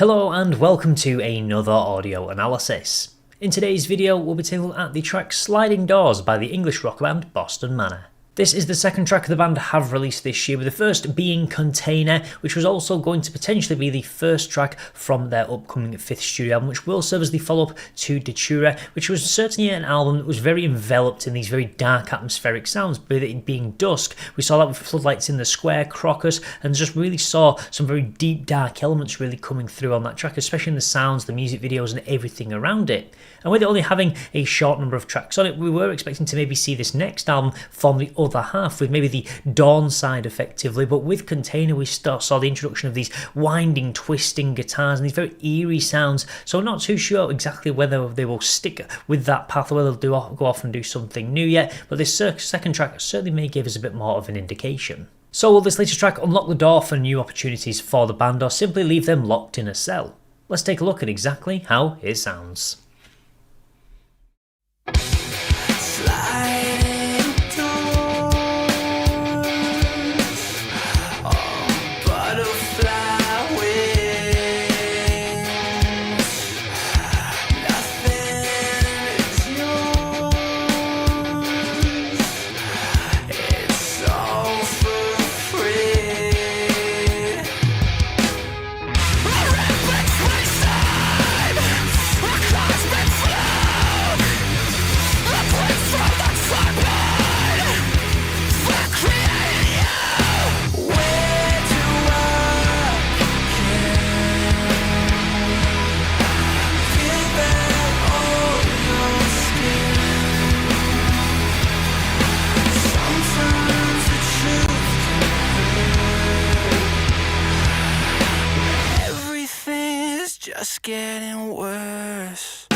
Hello and welcome to another audio analysis. In today's video we'll be taking a look at the track Sliding Doors by the English rock band Boston Manor. This is the second track the band have released this year, with the first being Container, which was also going to potentially be the first track from their upcoming fifth studio album, which will serve as the follow-up to Datura, which was certainly an album that was very enveloped in these very dark atmospheric sounds, with it being dusk. We saw that with Floodlights in the Square, Crocus, and just really saw some very deep dark elements really coming through on that track, especially in the sounds, the music videos and everything around it. And with it only having a short number of tracks on it, we were expecting to maybe see this next album form the other half, with maybe the dawn side effectively, but with Container we saw the introduction of these winding, twisting guitars and these very eerie sounds, so not too sure exactly whether they will stick with that path or whether they'll go off and do something new yet, but this second track certainly may give us a bit more of an indication. So will this latest track unlock the door for new opportunities for the band, or simply leave them locked in a cell? Let's take a look at exactly how it sounds. Just getting worse.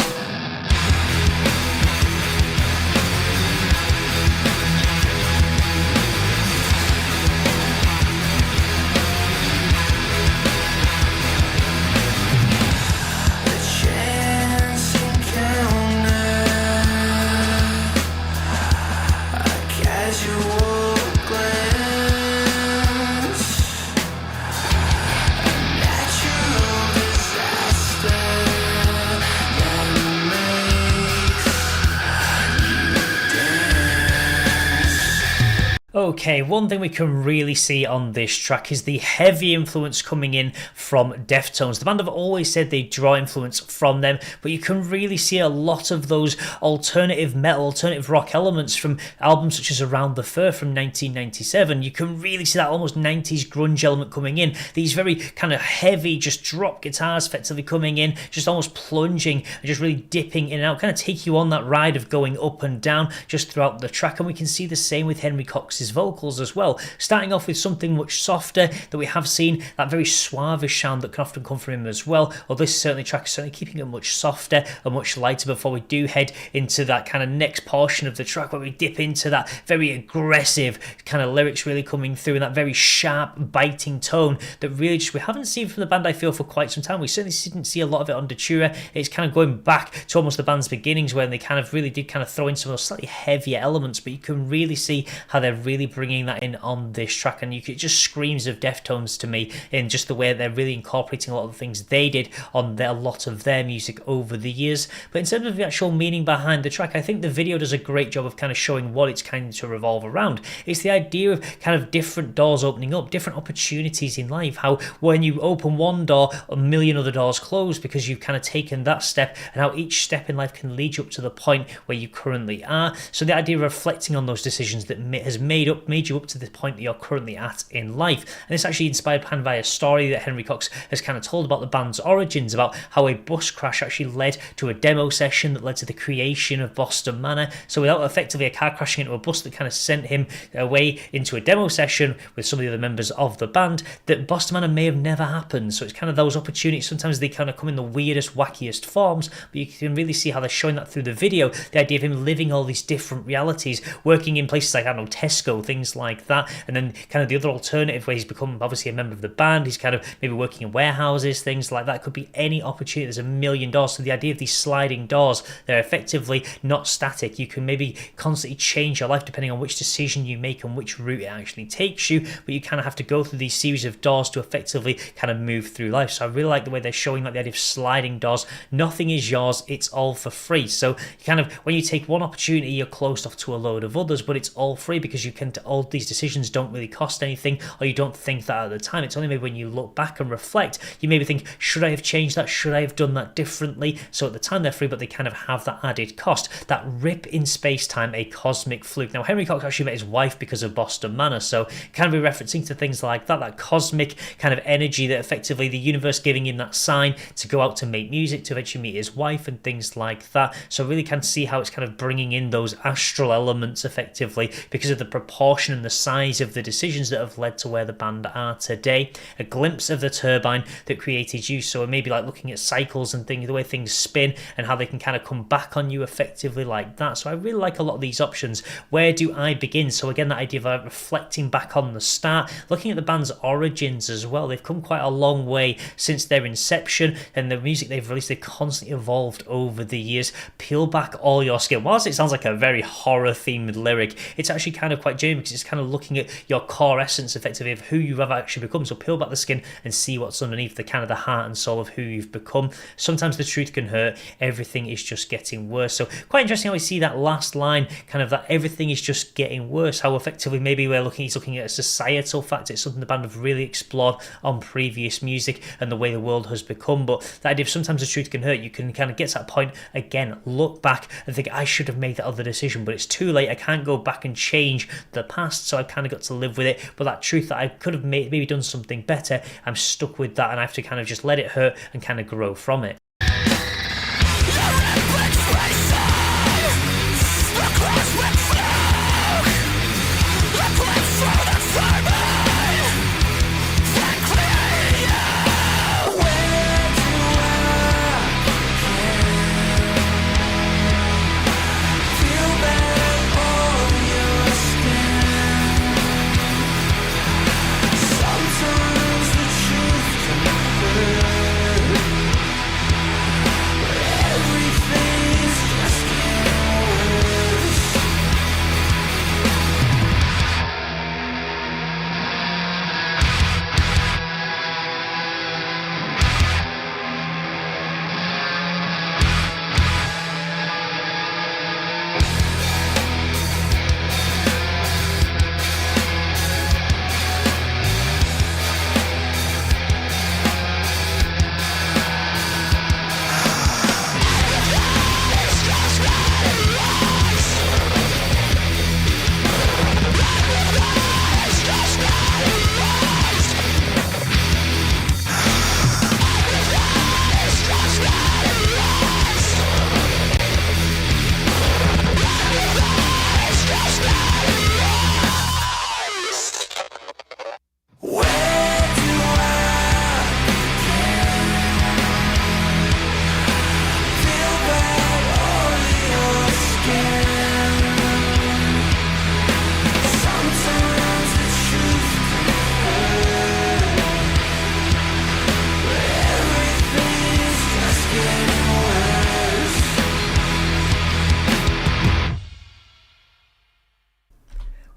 Okay, one thing we can really see on this track is the heavy influence coming in from Deftones. The band have always said they draw influence from them, but you can really see a lot of those alternative metal, alternative rock elements from albums such as Around the Fur from 1997. You can really see that almost 90s grunge element coming in. These very kind of heavy, just drop guitars effectively coming in, just almost plunging and just really dipping in and out, kind of take you on that ride of going up and down just throughout the track. And we can see the same with Henry Cox's vocals as well, starting off with something much softer that we have seen, that very suavish sound that can often come from him as well, or this track is certainly keeping it much softer and much lighter before we do head into that kind of next portion of the track where we dip into that very aggressive kind of lyrics really coming through and that very sharp biting tone that really just we haven't seen from the band, I feel, for quite some time. We certainly didn't see a lot of it on Datura. It's kind of going back to almost the band's beginnings when they kind of really did kind of throw in some of those slightly heavier elements, but you can really see how they're really bringing that in on this track, and it just screams of Deftones to me in just the way they're really incorporating a lot of the things they did on a lot of their music over the years. But in terms of the actual meaning behind the track, I think the video does a great job of kind of showing what it's kind of to revolve around. It's the idea of kind of different doors opening up, different opportunities in life, how when you open one door, a million other doors close because you've kind of taken that step, and how each step in life can lead you up to the point where you currently are. So the idea of reflecting on those decisions that has made you up to the point that you're currently at in life. And it's actually inspired by a story that Henry Cox has kind of told about the band's origins, about how a bus crash actually led to a demo session that led to the creation of Boston Manor. So without effectively a car crashing into a bus that kind of sent him away into a demo session with some of the other members of the band, that Boston Manor may have never happened. So it's kind of those opportunities, sometimes they kind of come in the weirdest, wackiest forms, but you can really see how they're showing that through the video, the idea of him living all these different realities, working in places like, I don't know, Tesco, disco, things like that. And then kind of the other alternative where he's become obviously a member of the band, he's kind of maybe working in warehouses, things like that. Could be any opportunity. There's a million doors. So the idea of these sliding doors, they're effectively not static. You can maybe constantly change your life depending on which decision you make and which route it actually takes you, but you kind of have to go through these series of doors to effectively kind of move through life. So I really like the way they're showing like the idea of sliding doors. Nothing is yours, it's all for free. So kind of when you take one opportunity, you're closed off to a load of others, but it's all free because you can, all these decisions don't really cost anything, or you don't think that at the time. It's only maybe when you look back and reflect, you maybe think, should I have changed that? Should I have done that differently? So at the time they're free, but they kind of have that added cost. That rip in space-time, a cosmic fluke. Now Henry Cox actually met his wife because of Boston Manor, so kind of be referencing to things like that cosmic kind of energy that effectively the universe giving him that sign to go out to make music, to eventually meet his wife and things like that. So really can see how it's kind of bringing in those astral elements effectively because of the proportion and the size of the decisions that have led to where the band are today. A glimpse of the turbine that created you, so maybe like looking at cycles and things, the way things spin and how they can kind of come back on you effectively like that. So I really like a lot of these options. Where do I begin? So again, that idea of reflecting back on the start, looking at the band's origins as well. They've come quite a long way since their inception, and the music they've released, they've constantly evolved over the years. Peel back all your skin. Whilst it sounds like a very horror themed lyric, it's actually kind of quite genuine because it's kind of looking at your core essence effectively of who you have actually become. So peel back the skin and see what's underneath, the kind of the heart and soul of who you've become. Sometimes the truth can hurt. Everything is just getting worse. So quite interesting how we see that last line, kind of that everything is just getting worse. How effectively maybe he's looking at a societal fact. It's something the band have really explored on previous music and the way the world has become. But that idea of sometimes the truth can hurt, you can kind of get to that point again, look back and think, I should have made that other decision, but it's too late. I can't go back and change the past, so I've kind of got to live with it. But that truth that I could have maybe done something better, I'm stuck with that, and I have to kind of just let it hurt and kind of grow from it.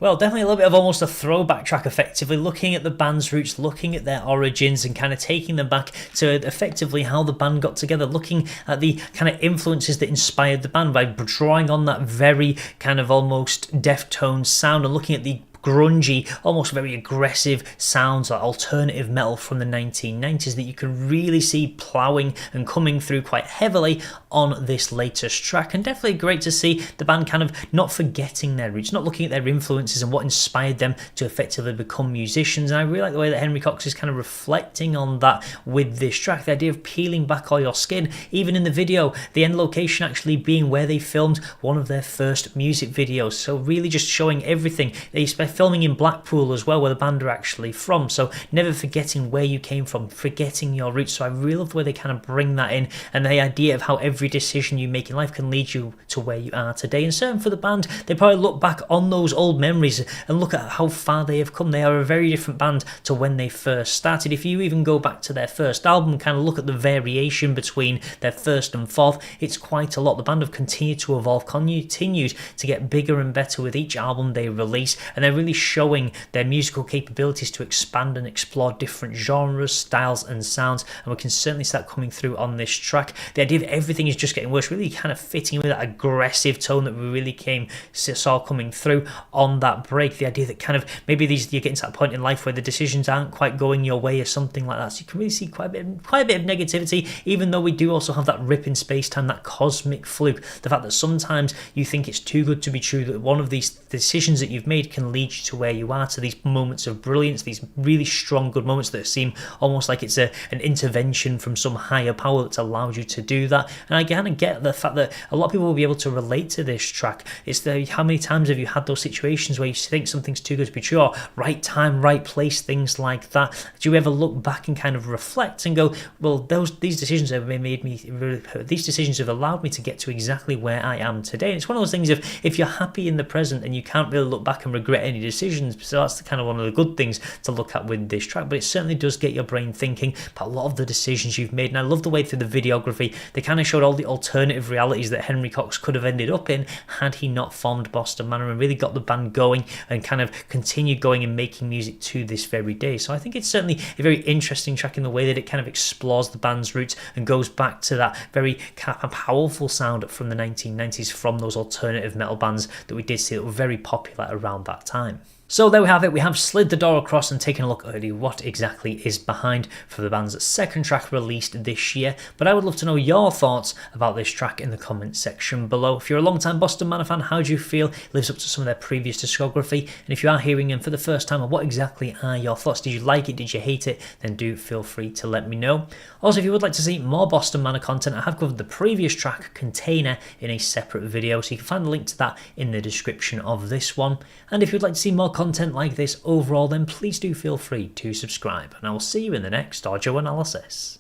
Well, definitely a little bit of almost a throwback track, effectively looking at the band's roots, looking at their origins and kind of taking them back to effectively how the band got together, looking at the kind of influences that inspired the band by drawing on that very kind of almost Deftones sound and looking at the grungy, almost very aggressive sounds like alternative metal from the 1990s that you can really see ploughing and coming through quite heavily on this latest track. And definitely great to see the band kind of not forgetting their roots, not looking at their influences and what inspired them to effectively become musicians. And I really like the way that Henry Cox is kind of reflecting on that with this track, the idea of peeling back all your skin, even in the video, the end location actually being where they filmed one of their first music videos. So really just showing everything. They especially started filming in Blackpool as well, where the band are actually from. So never forgetting where you came from, forgetting your roots. So I really love the way they kind of bring that in, and the idea of how every decision you make in life can lead you to where you are today. And certainly for the band, they probably look back on those old memories and look at how far they have come. They are a very different band to when they first started. If you even go back to their first album, kind of look at the variation between their first and fourth, it's quite a lot. The band have continued to evolve, continued to get bigger and better with each album they release, and they're really showing their musical capabilities to expand and explore different genres, styles and sounds, and we can certainly start coming through on this track. The idea of everything is just getting worse, really kind of fitting with that aggressive tone that we really saw coming through on that break. The idea that kind of maybe you're getting to that point in life where the decisions aren't quite going your way or something like that. So you can really see quite a bit of negativity, even though we do also have that rip in space-time, that cosmic fluke. The fact that sometimes you think it's too good to be true, that one of these decisions that you've made can lead you to where you are, to these moments of brilliance, these really strong, good moments that seem almost like it's an intervention from some higher power that's allowed you to do that. And I kind of get the fact that a lot of people will be able to relate to this track. It's how many times have you had those situations where you think something's too good to be true, or right time, right place, things like that? Do you ever look back and kind of reflect and go, well, these decisions have made me, these decisions have allowed me to get to exactly where I am today? And it's one of those things of, if you're happy in the present and you can't really look back and regret any decisions, so that's kind of one of the good things to look at with this track. But it certainly does get your brain thinking about a lot of the decisions you've made. And I love the way through the videography they kind of showed all the alternative realities that Henry Cox could have ended up in had he not formed Boston Manor, and really got the band going and kind of continued going and making music to this very day. So I think it's certainly a very interesting track in the way that it kind of explores the band's roots and goes back to that very powerful sound from the 1990s from those alternative metal bands that we did see that were very popular around that time. So there we have it. We have slid the door across and taken a look at what exactly is behind for the band's second track released this year. But I would love to know your thoughts about this track in the comments section below. If you're a long-time Boston Manor fan, how do you feel it lives up to some of their previous discography? And if you are hearing them for the first time, what exactly are your thoughts? Did you like it? Did you hate it? Then do feel free to let me know. Also, if you would like to see more Boston Manor content, I have covered the previous track, Container, in a separate video, so you can find the link to that in the description of this one. And if you'd like to see more content like this overall, then please do feel free to subscribe, and I will see you in the next audio analysis.